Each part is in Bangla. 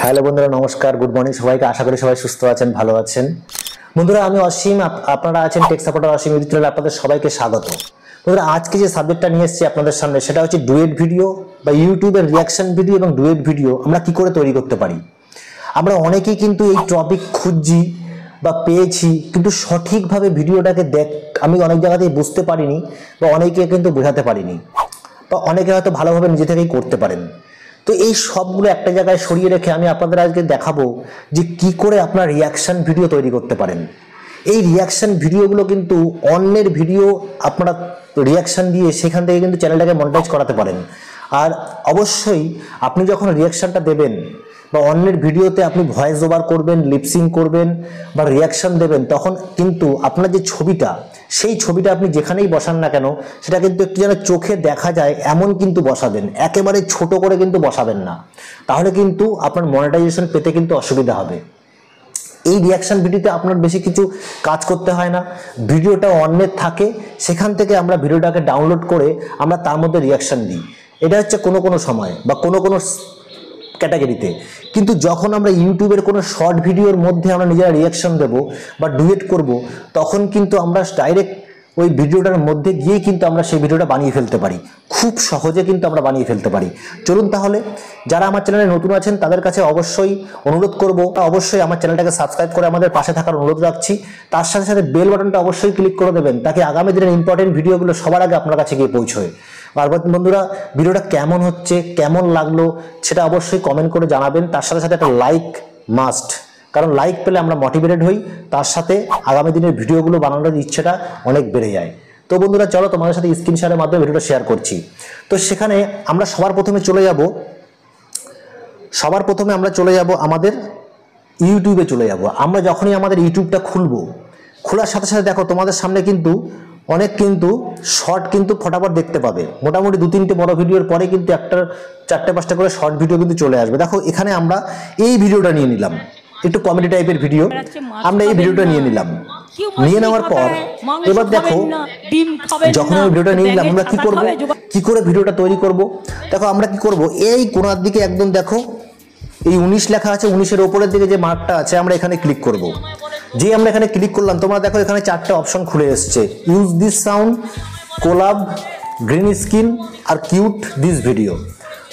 হ্যালো বন্ধুরা, নমস্কার, গুড মর্নিং সবাইকে। আশা করি সবাই সুস্থ আছেন, ভালো আছেন। বন্ধুরা, আমি অসীম, আপনারা আছেন টেক সাপোর্টার অসীম ইউটিউব চ্যানেলে। আপনাদের সবাইকে স্বাগত। বন্ধুরা, আজকে যে সাবজেক্টটা নিয়ে এসেছি আপনাদের সামনে, সেটা হচ্ছে ডুয়েট ভিডিও বা ইউটিউবের রিয়াকশন ভিডিও এবং ডুয়েট ভিডিও আমরা কি করে তৈরি করতে পারি। আমরা অনেকেই কিন্তু এই টপিক খুঁজছি বা পেয়েছি, কিন্তু সঠিকভাবে ভিডিওটাকে আমি অনেক জায়গাতেই বুঝতে পারিনি বা অনেকে কিন্তু বোঝাতে পারিনি, বা অনেকে হয়তো ভালোভাবে নিজে থেকেই করতে পারেন। তো এই সবগুলো একটা জায়গায় সরিয়ে রেখে আমি আপনাদের আজকে দেখাবো যে কি করে আপনার রিয়াকশন ভিডিও তৈরি করতে পারেন। এই রিয়াকশন ভিডিওগুলো কিন্তু অন্যের ভিডিও আপনারা রিয়াকশন দিয়ে সেখান থেকে কিন্তু চ্যানেলটাকে মনিটাইজ করাতে পারেন। আর অবশ্যই আপনি যখন রিয়াকশনটা দেবেন বা অন্যের ভিডিওতে আপনি ভয়েস ওভার করবেন, লিপসিং করবেন বা রিয়াকশন দেবেন, তখন কিন্তু আপনার যে ছবিটা, সেই ছবিটা আপনি যেখানেই বসান না কেন সেটা কিন্তু একটু যেন চোখে দেখা যায় এমন কিন্তু বসাবেন, একেবারে ছোট করে কিন্তু বসাবেন না, তাহলে কিন্তু আপনার মনিটাইজেশন পেতে কিন্তু অসুবিধা হবে। এই রিয়াকশন ভিডিওতে আপনার বেশি কিছু কাজ করতে হয় না, ভিডিওটা অন্যের থাকে, সেখান থেকে আমরা ভিডিওটাকে ডাউনলোড করে আমরা তার মধ্যে রিয়াকশন দিই। এটা হচ্ছে কোনো কোনো সময় বা কোনো কোনো ক্যাটাগরিতে। কিন্তু যখন আমরা ইউটিউবের কোনো শর্ট ভিডিওর মধ্যে আমরা নিজেরা রিয়াকশন দেব বা ডুয়েট করব, তখন কিন্তু আমরা ডাইরেক্ট ওই ভিডিওটার মধ্যে গিয়ে কিন্তু আমরা সেই ভিডিওটা বানিয়ে ফেলতে পারি, খুব সহজে কিন্তু আমরা বানিয়ে ফেলতে পারি। চলুন তাহলে, যারা আমার চ্যানেলে নতুন আছেন তাদের কাছে অবশ্যই অনুরোধ করব, অবশ্যই আমার চ্যানেলটাকে সাবস্ক্রাইব করে আমাদের পাশে থাকার অনুরোধ রাখছি। তার সাথে সাথে বেল বাটনটা অবশ্যই ক্লিক করে দেবেন, তাকে আগামী দিনের ইম্পর্টেন্ট ভিডিওগুলো সবার আগে আপনার কাছে গিয়ে পৌঁছয়। আর বন্ধুরা, ভিডিওটা কেমন হচ্ছে, কেমন লাগলো সেটা অবশ্যই কমেন্ট করে জানাবেন। তার সাথে সাথে একটা লাইক মাস্ট, কারণ লাইক পেলে আমরা মোটিভেটেড হই, তার সাথে আগামী দিনের ভিডিওগুলো বানানোর ইচ্ছেটা অনেক বেড়ে যায়। তো বন্ধুরা, চলো তোমাদের সাথে স্ক্রিন শেয়ারের মাধ্যমে ভিডিওটা শেয়ার করছি। তো সেখানে আমরা সবার প্রথমে চলে যাব আমাদের ইউটিউবে চলে যাব। আমরা যখনই আমাদের ইউটিউবটা খুলবো, খোলার সাথে সাথে দেখো তোমাদের সামনে কিন্তু অনেক শর্ট কিন্তু ফটাফট দেখতে পাবে। মোটামুটি 2-3টে বড় ভিডিওর পরে কিন্তু একটা 4-5টা করে শর্ট ভিডিও কিন্তু চলে আসবে। দেখো এখানে আমরা এই ভিডিওটা নিয়ে নিলাম, একটু কমেডি টাইপের ভিডিও। আমরা এই ভিডিওটা নিয়ে নিলাম, নিয়ে নেওয়ার পর এবার দেখো যখন আমি ভিডিওটা নিয়ে নিলাম, আমরা কি করে ভিডিওটা তৈরি করব। দেখো আমরা কি করব, এই কোণার দিকে একদম দেখো এই 19 লেখা আছে, 19-এর ওপরের দিকে যে মার্কটা আছে আমরা এখানে ক্লিক করব। যে আমরা এখানে ক্লিক করলাম, তোমরা দেখো এখানে 4টে অপশন খুলে এসছে, use this sound, collab, green screen আর কিউট দিস ভিডিও।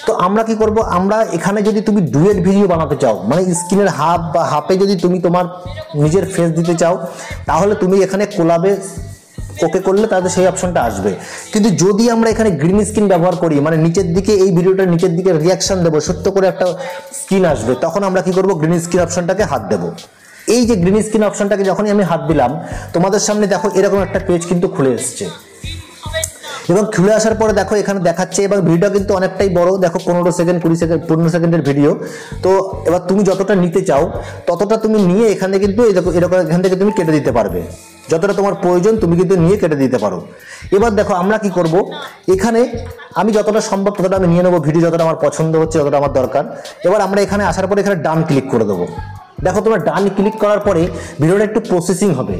তো আমরা কি করব, আমরা এখানে যদি তুমি ডুয়েট ভিডিও বানাতে চাও, মানে স্ক্রিনের হাফ বা হাফে যদি তুমি তোমার নিজের ফেস দিতে চাও, তাহলে তুমি এখানে কোলাবে ওকে করলে তাহলে সেই অপশনটা আসবে। কিন্তু যদি আমরা এখানে গ্রিন স্ক্রিন ব্যবহার করি, মানে নিচের দিকে এই ভিডিওটার নিচের দিকে রিয়াকশন দেবো, সত্য করে একটা স্ক্রিন আসবে, তখন আমরা কি করব, গ্রিন স্ক্রিন অপশনটাকে হাত দেবো। এই যে গ্রিন স্ক্রিন অপশনটাকে যখনই আমি হাত দিলাম, তোমাদের সামনে দেখো এরকম একটা পেজ কিন্তু খুলে এসছে। এবং খুলে আসার পরে দেখো এখানে দেখাচ্ছে, এবং ভিডিওটা কিন্তু অনেকটাই বড়, দেখো 15 সেকেন্ড 15 সেকেন্ডের ভিডিও। তো এবার তুমি যতটা নিতে চাও ততটা তুমি নিয়ে এখানে কিন্তু এরকম এখান থেকে তুমি কেটে দিতে পারবে, যতটা তোমার প্রয়োজন তুমি কিন্তু নিয়ে কেটে দিতে পারো। এবার দেখো আমরা কি করব, এখানে আমি যতটা সম্ভব ততটা আমি নিয়ে নেবো ভিডিও, যতটা আমার পছন্দ হচ্ছে, যতটা আমার দরকার। এবার আমরা এখানে আসার পরে এখানে ডান ক্লিক করে দেবো। দেখো তোমরা ডান ক্লিক করার পরে ভিডিওটা একটু প্রসেসিং হবে,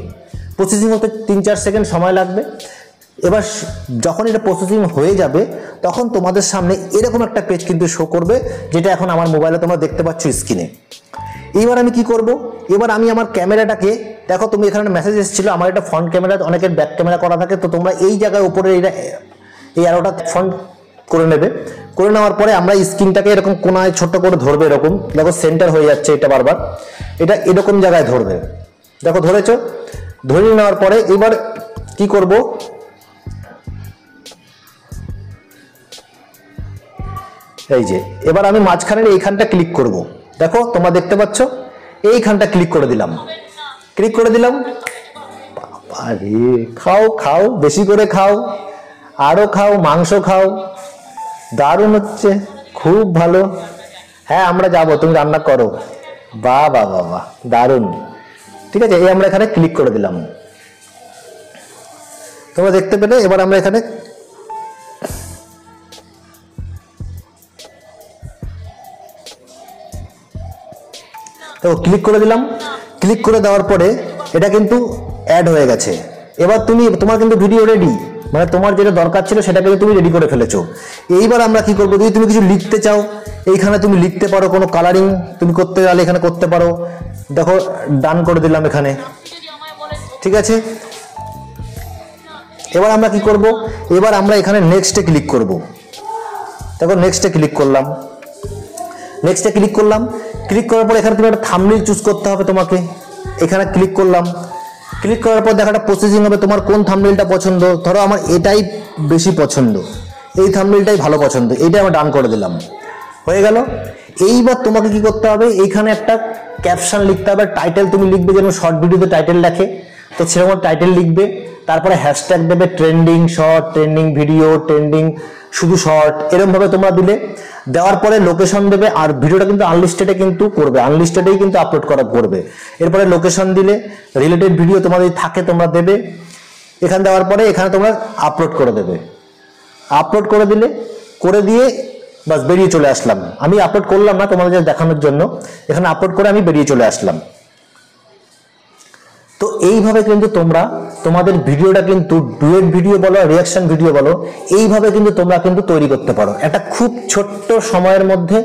প্রসেসিং হতে 3-4 সেকেন্ড সময় লাগবে। এবার যখন এটা প্রসেসিং হয়ে যাবে, তখন তোমাদের সামনে এরকম একটা পেজ কিন্তু শো করবে, যেটা এখন আমার মোবাইলে তোমরা দেখতে পাচ্ছ স্ক্রিনে। এবার আমি কি করব, এবার আমি আমার ক্যামেরাটাকে, দেখো তুমি এখানে মেসেজ এসেছিল, আমার এটা ফ্রন্ট ক্যামেরা, অনেকের ব্যাক ক্যামেরা করা থাকে, তো তোমরা এই জায়গায় উপরে এই অ্যারোটা ফ্রন্ট করে নেবে। করে নেওয়ার পরে আমরা স্ক্রিনটাকে এরকম কোনায় ছোট করে ধরবে, এরকম দেখো সেন্টার হয়ে যাচ্ছে এটা বারবার, এটা এরকম জায়গায় ধরবে, দেখো ধরেছো। ধরে নেওয়ার পরে এবার কি করব, এই যে এবার আমি মাঝখানের এইখানটা ক্লিক করব। দেখো তোমরা দেখতে পাচ্ছ, এইখানটা ক্লিক করে দিলাম। আরে খাও খাও, বেশি করে খাও, আরো খাও, মাংস খাও, দারুণ হচ্ছে, খুব ভালো। হ্যাঁ আমরা যাবো, তুমি রান্না করো, বাহ বাহ বাহ বাহ, দারুণ। ঠিক আছে, এই আমরা এখানে ক্লিক করে দিলাম, তোমরা দেখতে পেলে। এবার আমরা এখানে তো ক্লিক করে দিলাম। ক্লিক করে দেওয়ার পরে এটা কিন্তু অ্যাড হয়ে গেছে। এবার তোমার কিন্তু ভিডিও রেডি, মানে তোমার যেটা দরকার ছিল সেটাকে তুমি রেডি করে ফেলেছো। এইবার আমরা কি করবো, যদি তুমি কিছু লিখতে চাও এইখানে তুমি লিখতে পারো, কোনো কালারিং তুমি করতে গেলে এখানে করতে পারো। দেখো ডান করে দিলাম এখানে, ঠিক আছে। এবার আমরা কি করব, এবার আমরা এখানে নেক্সটে ক্লিক করব। দেখো নেক্সটে ক্লিক করলাম, নেক্সটে ক্লিক করলাম, ক্লিক করার পর এখানে তুমি একটা থাম্বনেল চুজ করতে হবে তোমাকে। এখানে ক্লিক করলাম, ক্লিক করার পর দেখা একটা প্রসেসিং হবে, তোমার কোন থাম্বনেলটা পছন্দ। ধরো আমার এটাই বেশি পছন্দ, এই থাম্বনেলটাই ভালো পছন্দ, এইটা আমি ডান করে দিলাম, হয়ে গেল। এইবার তোমাকে কি করতে হবে, এইখানে একটা ক্যাপশন লিখতে হবে, টাইটেল তুমি লিখবে যেমন শর্ট ভিডিওতে টাইটেল লেখে, তো সেরকম টাইটেল লিখবে। তারপরে হ্যাশট্যাগ দেবে trending short, trending video, trending শুধু শর্ট, এরকম ভাবে তোমরা দিলে। দেওয়ার পরে লোকেশন দেবে, আর ভিডিওটা কিন্তু আনলিস্টেডে কিন্তু করবে, আনলিস্টেডেই কিন্তু আপলোড করা করবে। এরপরে লোকেশন দিলে, রিলেটেড ভিডিও তোমাদের থাকে তোমরা দেবে। এখানে দেওয়ার পরে এখানে তোমরা আপলোড করে দেবে, আপলোড করে দিলে, করে দিয়ে বাস বেরিয়ে চলে আসলাম। আমি আপলোড করলাম না তোমাদের দেখানোর জন্য, এখানে আপলোড করে আমি বেরিয়ে চলে আসলাম। তো এইভাবে কিন্তু তোমরা তোমাদের ভিডিওটা কিন্তু ডুয়েট ভিডিও বলো, রিয়াকশন ভিডিও বলো, এইভাবে কিন্তু তোমরা কিন্তু তৈরি করতে পারো। একটা খুব ছোট্ট সময়ের মধ্যে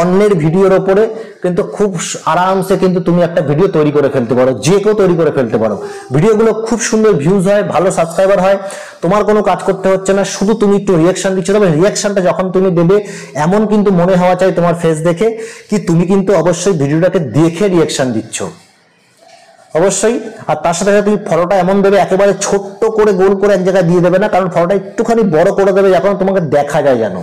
অন্যের ভিডিওর ওপরে কিন্তু খুব আরামসে কিন্তু তুমি একটা ভিডিও তৈরি করে ফেলতে পারো, যে কেউ তৈরি করে ফেলতে পারো। ভিডিওগুলো খুব সুন্দর ভিউজ হয়, ভালো সাবস্ক্রাইবার হয়, তোমার কোনো কাজ করতে হচ্ছে না, শুধু তুমি একটু রিয়াকশন দিচ্ছ। তবে রিয়াকশনটা যখন তুমি দেবে এমন কিন্তু মনে হওয়া চাই তোমার ফেস দেখে কি তুমি কিন্তু অবশ্যই ভিডিওটাকে দেখে রিয়াকশন দিচ্ছ, অবশ্যই। আর তার সাথে সাথে তুমি ফটোটা এমন দেবে, একেবারে ছোট্ট করে গোল করে এক জায়গায় দিয়ে দেবে না, কারণ ফটোটা একটুখানি বড় করে দেবে যখন তোমাকে দেখা যায় যেন,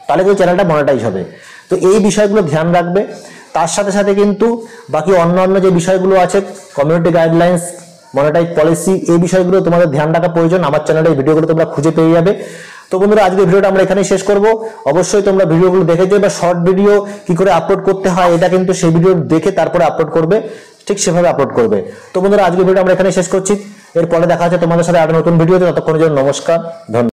তাহলে কিন্তু চ্যানেলটা মনিটাইজ হবে। তো এই বিষয়গুলো ধ্যান রাখবে। তার সাথে সাথে কিন্তু বাকি অন্যান্য যে বিষয়গুলো আছে, কমিউনিটি গাইডলাইন্স, মনিটাইজ পলিসি, এই বিষয়গুলো তোমাদের ধ্যান রাখা প্রয়োজন। আমার চ্যানেলে এই ভিডিওগুলো তোমরা খুঁজে পেয়ে যাবে। তো বন্ধুরা, আজকে ভিডিওটা আমরা এখানেই শেষ করব। অবশ্যই তোমরা ভিডিওগুলো দেখেছো, বা শর্ট ভিডিও কি করে আপলোড করতে হয় এটা কিন্তু সেই ভিডিও দেখে তারপরে আপলোড করবে, ঠিক সেভাবে আপলোড করবে। তো বন্ধুরা, আজকে ভিডিওটা আমরা এখানে শেষ করছি। এরপরে দেখা হচ্ছে তোমাদের সাথে আরো নতুন ভিডিওতে। ততক্ষণের জন্য নমস্কার, ধন্যবাদ।